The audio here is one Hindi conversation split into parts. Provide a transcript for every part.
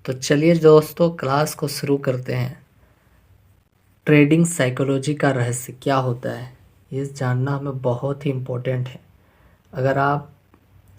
तो चलिए दोस्तों क्लास को शुरू करते हैं। ट्रेडिंग साइकोलॉजी का रहस्य क्या होता है, ये जानना हमें बहुत ही इम्पोर्टेंट है। अगर आप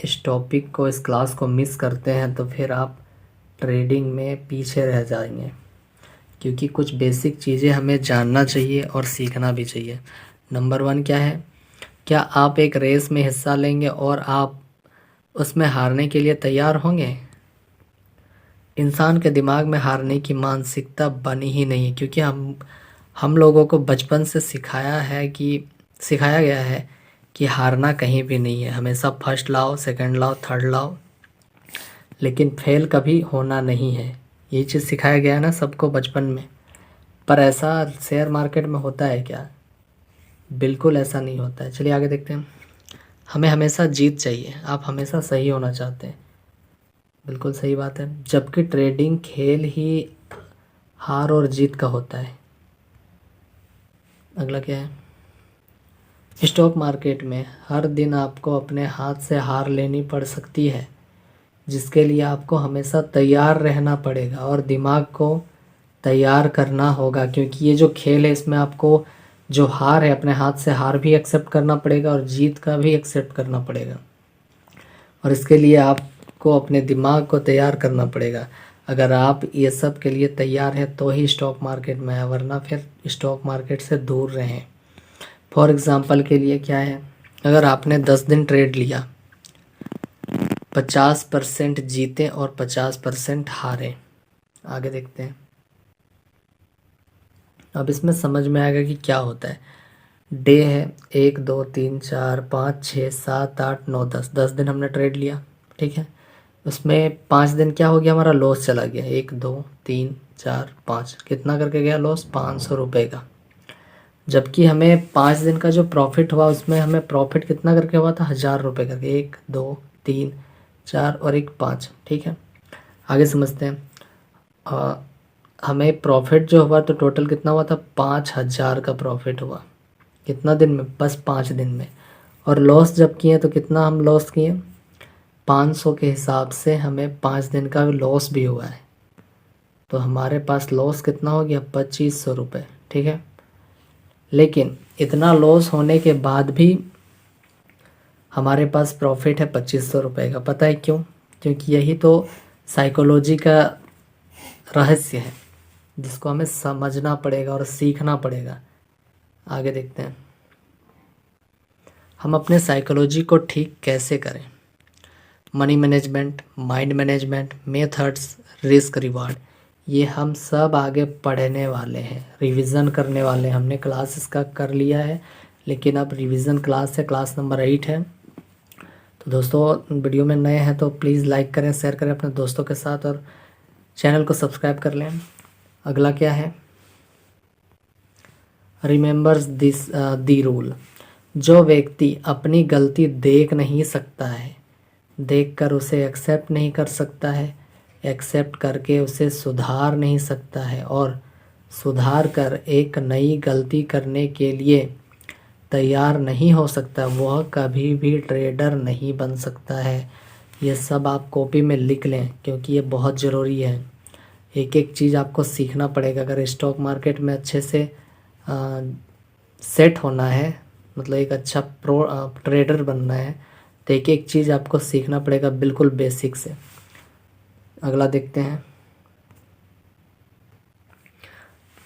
इस टॉपिक को, इस क्लास को मिस करते हैं तो फिर आप ट्रेडिंग में पीछे रह जाएंगे, क्योंकि कुछ बेसिक चीज़ें हमें जानना चाहिए और सीखना भी चाहिए। नंबर 1 क्या है? क्या आप एक रेस में हिस्सा लेंगे और आप उसमें हारने के लिए तैयार होंगे? इंसान के दिमाग में हारने की मानसिकता बनी ही नहीं है, क्योंकि हम लोगों को बचपन से सिखाया गया है कि हारना कहीं भी नहीं है। हमेशा फर्स्ट लाओ, सेकंड लाओ, थर्ड लाओ, लेकिन फेल कभी होना नहीं है। ये चीज़ सिखाया गया है ना सबको बचपन में। पर ऐसा शेयर मार्केट में होता है क्या? बिल्कुल ऐसा नहीं होता है। चलिए आगे देखते हैं। हमें हमेशा जीत चाहिए, आप हमेशा सही होना चाहते हैं, बिल्कुल सही बात है। जबकि ट्रेडिंग खेल ही हार और जीत का होता है। अगला क्या है? स्टॉक मार्केट में हर दिन आपको अपने हाथ से हार लेनी पड़ सकती है, जिसके लिए आपको हमेशा तैयार रहना पड़ेगा और दिमाग को तैयार करना होगा। क्योंकि ये जो खेल है, इसमें आपको जो हार है, अपने हाथ से हार भी एक्सेप्ट करना पड़ेगा और जीत का भी एक्सेप्ट करना पड़ेगा, और इसके लिए आपको अपने दिमाग को तैयार करना पड़ेगा। अगर आप ये सब के लिए तैयार हैं तो ही स्टॉक मार्केट में है, वरना फिर स्टॉक मार्केट से दूर रहें। फॉर एग्ज़ाम्पल के लिए क्या है, अगर आपने 10 दिन ट्रेड लिया, 50% जीते और 50% हारे। आगे देखते हैं। अब इसमें समझ में आएगा कि क्या होता है। डे है 1 2 3 4 5 6 7 8 9 10, 10 दिन हमने ट्रेड लिया, ठीक है। उसमें 5 दिन क्या हो गया, हमारा लॉस चला गया। 1 2 3 4 5, कितना करके गया लॉस? 500 रुपये का। जबकि हमें 5 दिन का जो प्रॉफिट हुआ, उसमें हमें प्रॉफिट कितना करके हुआ था? 1000 रुपये करके। 1 2 3 4 और 1 5, ठीक है। आगे समझते हैं। हमें प्रॉफिट जो हुआ तो टोटल कितना हुआ था? 5000 का प्रॉफिट हुआ। कितना दिन में? बस 5 दिन में। और लॉस जब किए तो कितना हम लॉस किए? 500 के हिसाब से हमें 5 दिन का लॉस भी हुआ है। तो हमारे पास लॉस कितना हो गया? 2500 रुपये, ठीक है। लेकिन इतना लॉस होने के बाद भी हमारे पास प्रॉफिट है 2500 रुपये का। पता है क्यों? क्योंकि यही तो साइकोलॉजी का रहस्य है, जिसको हमें समझना पड़ेगा और सीखना पड़ेगा। आगे देखते हैं। हम अपने साइकोलॉजी को ठीक कैसे करें? Money management, mind management, methods, risk reward, ये हम सब आगे पढ़ने वाले हैं, रिवीजन करने वाले हैं। हमने क्लास इसका कर लिया है, लेकिन अब रिवीजन क्लास है, क्लास नंबर 8 है। तो दोस्तों, वीडियो में नए हैं तो प्लीज़ लाइक करें, शेयर करें अपने दोस्तों के साथ और चैनल को सब्सक्राइब कर लें। अगला क्या है? Remembers this the rule. जो व्यक्ति अपनी गलती देख नहीं सकता है, देखकर उसे एक्सेप्ट नहीं कर सकता है, एक्सेप्ट करके उसे सुधार नहीं सकता है, और सुधार कर एक नई गलती करने के लिए तैयार नहीं हो सकता, वह कभी भी ट्रेडर नहीं बन सकता है। ये सब आप कॉपी में लिख लें, क्योंकि ये बहुत ज़रूरी है। एक एक चीज़ आपको सीखना पड़ेगा। अगर स्टॉक मार्केट में अच्छे से सेट होना है, मतलब एक अच्छा ट्रेडर बनना है, तो एक एक चीज़ आपको सीखना पड़ेगा, बिल्कुल बेसिक से। अगला देखते हैं।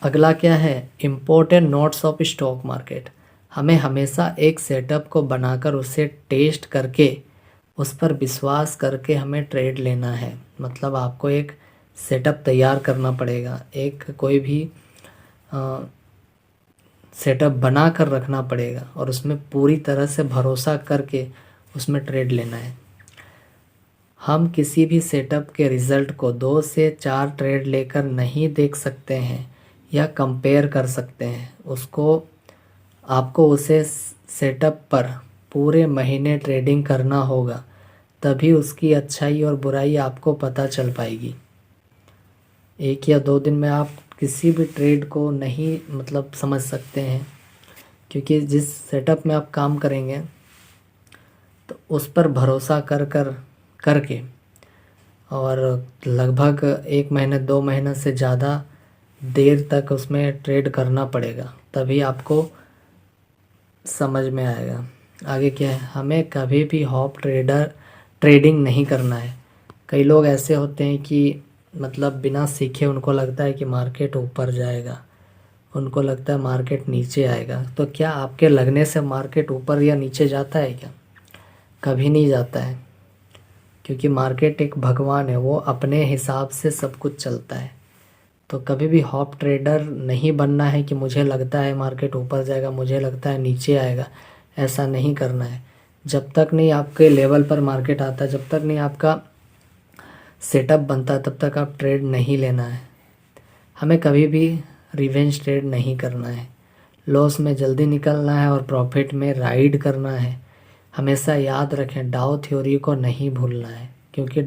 अगला क्या है? Important notes of stock market. हमें हमेशा एक सेटअप को बनाकर उसे टेस्ट करके, उस पर विश्वास करके हमें ट्रेड लेना है। मतलब आपको एक सेटअप तैयार करना पड़ेगा, एक कोई भी सेटअप बना कर रखना पड़ेगा, और उसमें पूरी तरह से भरोसा करके उसमें ट्रेड लेना है। हम किसी भी सेटअप के रिज़ल्ट को 2 से 4 ट्रेड लेकर नहीं देख सकते हैं या कंपेयर कर सकते हैं। आपको उसे सेटअप पर पूरे महीने ट्रेडिंग करना होगा, तभी उसकी अच्छाई और बुराई आपको पता चल पाएगी। 1 या 2 दिन में आप किसी भी ट्रेड को नहीं समझ सकते हैं, क्योंकि जिस सेटअप में आप काम करेंगे तो उस पर भरोसा करके और लगभग 1 महीने 2 महीने से ज़्यादा देर तक उसमें ट्रेड करना पड़ेगा, तभी आपको समझ में आएगा। आगे क्या है, हमें कभी भी हॉप ट्रेडिंग नहीं करना है। कई लोग ऐसे होते हैं कि मतलब बिना सीखे उनको लगता है कि मार्केट ऊपर जाएगा, उनको लगता है मार्केट नीचे आएगा। तो क्या आपके लगने से मार्केट ऊपर या नीचे जाता है क्या? कभी नहीं जाता है, क्योंकि मार्केट एक भगवान है, वो अपने हिसाब से सब कुछ चलता है। तो कभी भी हॉप ट्रेडर नहीं बनना है कि मुझे लगता है मार्केट ऊपर जाएगा, मुझे लगता है नीचे आएगा, ऐसा नहीं करना है। जब तक नहीं आपके लेवल पर मार्केट आता, जब तक नहीं आपका सेटअप बनता, तब तक आप ट्रेड नहीं लेना है। हमें कभी भी रिवेंज ट्रेड नहीं करना है। लॉस में जल्दी निकलना है और प्रॉफिट में राइड करना है। हमेशा याद रखें, डाउ थ्योरी को नहीं भूलना है, क्योंकि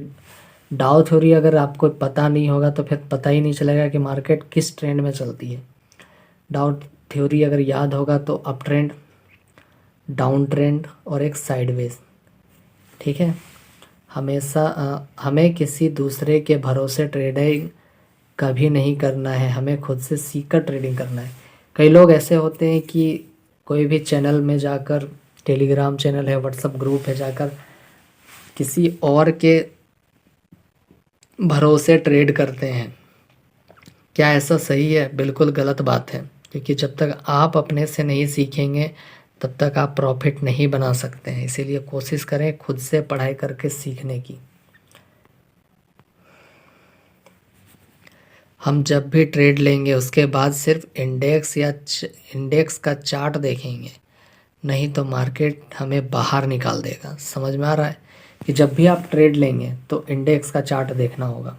डाउ थ्योरी अगर आपको पता नहीं होगा तो फिर पता ही नहीं चलेगा कि मार्केट किस ट्रेंड में चलती है। डाउ थ्योरी अगर याद होगा तो अप ट्रेंड, डाउन ट्रेंड और एक साइडवेज, ठीक है। हमेशा हमें किसी दूसरे के भरोसे ट्रेडिंग कभी नहीं करना है, हमें खुद से सीख कर ट्रेडिंग करना है। कई लोग ऐसे होते हैं कि कोई भी चैनल में जाकर, टेलीग्राम चैनल है, व्हाट्सएप ग्रुप है, जाकर किसी और के भरोसे ट्रेड करते हैं। क्या ऐसा सही है? बिल्कुल गलत बात है, क्योंकि जब तक आप अपने से नहीं सीखेंगे तब तक आप प्रॉफिट नहीं बना सकते हैं। इसीलिए कोशिश करें खुद से पढ़ाई करके सीखने की। हम जब भी ट्रेड लेंगे उसके बाद सिर्फ इंडेक्स का चार्ट देखेंगे, नहीं तो मार्केट हमें बाहर निकाल देगा। समझ में आ रहा है कि जब भी आप ट्रेड लेंगे तो इंडेक्स का चार्ट देखना होगा।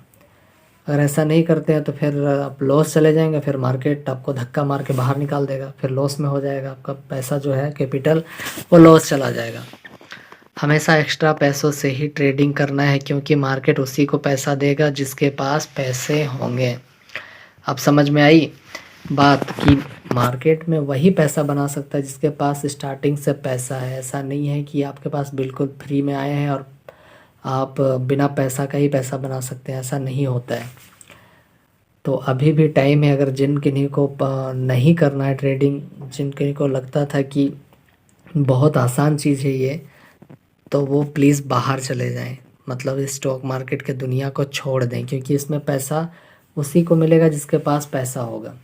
अगर ऐसा नहीं करते हैं तो फिर आप लॉस चले जाएंगे, फिर मार्केट आपको धक्का मार के बाहर निकाल देगा, फिर लॉस में हो जाएगा, आपका पैसा जो है कैपिटल वो लॉस चला जाएगा। हमेशा एक्स्ट्रा पैसों से ही ट्रेडिंग करना है, क्योंकि मार्केट उसी को पैसा देगा जिसके पास पैसे होंगे। अब समझ में आई बात कि मार्केट में वही पैसा बना सकता है जिसके पास स्टार्टिंग से पैसा है। ऐसा नहीं है कि आपके पास बिल्कुल फ्री में आए हैं और आप बिना पैसा का ही पैसा बना सकते हैं, ऐसा नहीं होता है। तो अभी भी टाइम है। अगर जिन किन्हीं को नहीं करना है ट्रेडिंग, जिन किन्हीं को लगता था कि बहुत आसान चीज़ है ये, तो वो प्लीज़ बाहर चले जाएं, मतलब इस स्टॉक मार्केट के दुनिया को छोड़ दें, क्योंकि इसमें पैसा उसी को मिलेगा जिसके पास पैसा होगा।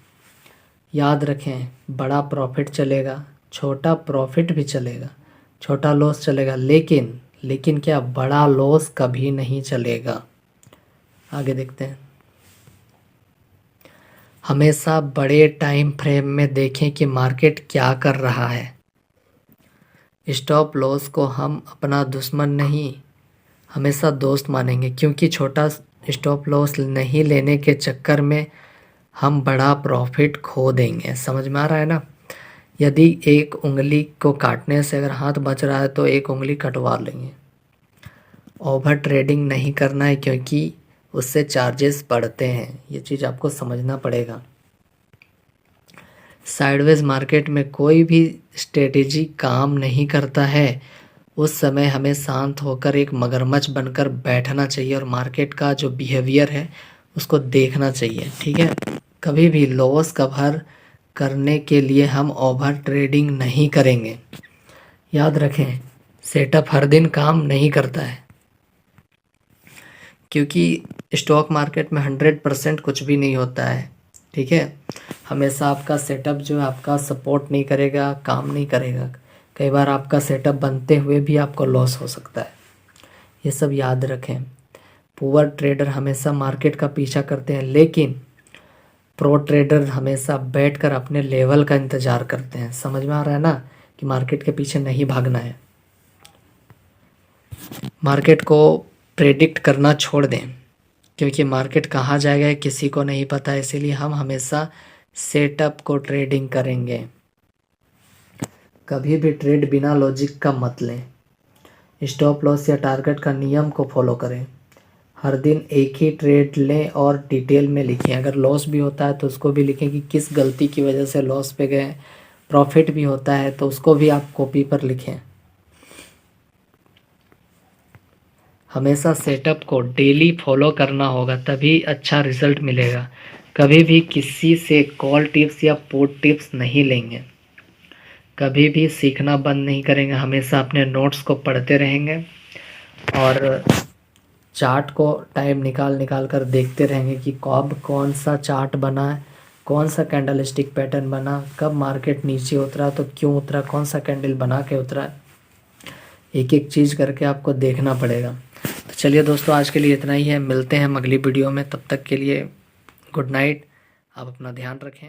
याद रखें, बड़ा प्रॉफिट चलेगा, छोटा प्रॉफिट भी चलेगा, छोटा लॉस चलेगा, लेकिन क्या बड़ा लॉस कभी नहीं चलेगा। आगे देखते हैं। हमेशा बड़े टाइम फ्रेम में देखें कि मार्केट क्या कर रहा है। स्टॉप लॉस को हम अपना दुश्मन नहीं, हमेशा दोस्त मानेंगे, क्योंकि छोटा स्टॉप लॉस नहीं लेने के चक्कर में हम बड़ा प्रॉफिट खो देंगे। समझ में आ रहा है ना? यदि एक उंगली को काटने से अगर हाथ बच रहा है तो एक उंगली कटवा लेंगे। ओवर ट्रेडिंग नहीं करना है, क्योंकि उससे चार्जेस बढ़ते हैं। ये चीज़ आपको समझना पड़ेगा। साइडवेज मार्केट में कोई भी स्ट्रेटेजी काम नहीं करता है। उस समय हमें शांत होकर एक मगरमच्छ बनकर बैठना चाहिए और मार्केट का जो बिहेवियर है उसको देखना चाहिए, ठीक है। कभी भी लॉस कवर करने के लिए हम ओवर ट्रेडिंग नहीं करेंगे। याद रखें, सेटअप हर दिन काम नहीं करता है, क्योंकि स्टॉक मार्केट में 100% कुछ भी नहीं होता है, ठीक है। हमेशा आपका सेटअप जो है आपका सपोर्ट नहीं करेगा, काम नहीं करेगा। कई बार आपका सेटअप बनते हुए भी आपको लॉस हो सकता है। ये सब याद रखें। पुअर ट्रेडर हमेशा मार्केट का पीछा करते हैं, लेकिन प्रो ट्रेडर हमेशा बैठकर अपने लेवल का इंतज़ार करते हैं। समझ में आ रहा है ना कि मार्केट के पीछे नहीं भागना है। मार्केट को प्रेडिक्ट करना छोड़ दें, क्योंकि मार्केट कहाँ जाएगा किसी को नहीं पता। इसीलिए हम हमेशा सेटअप को ट्रेडिंग करेंगे। कभी भी ट्रेड बिना लॉजिक का मत लें। स्टॉप लॉस या टारगेट का नियम को फॉलो करें। हर दिन एक ही ट्रेड लें और डिटेल में लिखें। अगर लॉस भी होता है तो उसको भी लिखें कि किस गलती की वजह से लॉस पे गए। प्रॉफिट भी होता है तो उसको भी आप कॉपी पर लिखें। हमेशा सेटअप को डेली फॉलो करना होगा, तभी अच्छा रिजल्ट मिलेगा। कभी भी किसी से कॉल टिप्स या पुट टिप्स नहीं लेंगे, कभी भी सीखना बंद नहीं करेंगे, हमेशा अपने नोट्स को पढ़ते रहेंगे और चार्ट को टाइम निकाल निकाल कर देखते रहेंगे कि कब कौन सा चार्ट बना है, कौन सा कैंडल स्टिक पैटर्न बना, कब मार्केट नीचे उतरा तो क्यों उतरा, कौन सा कैंडल बना के उतरा। एक एक चीज़ करके आपको देखना पड़ेगा। तो चलिए दोस्तों, आज के लिए इतना ही है, मिलते हैं हम अगली वीडियो में। तब तक के लिए गुड नाइट, आप अपना ध्यान रखें।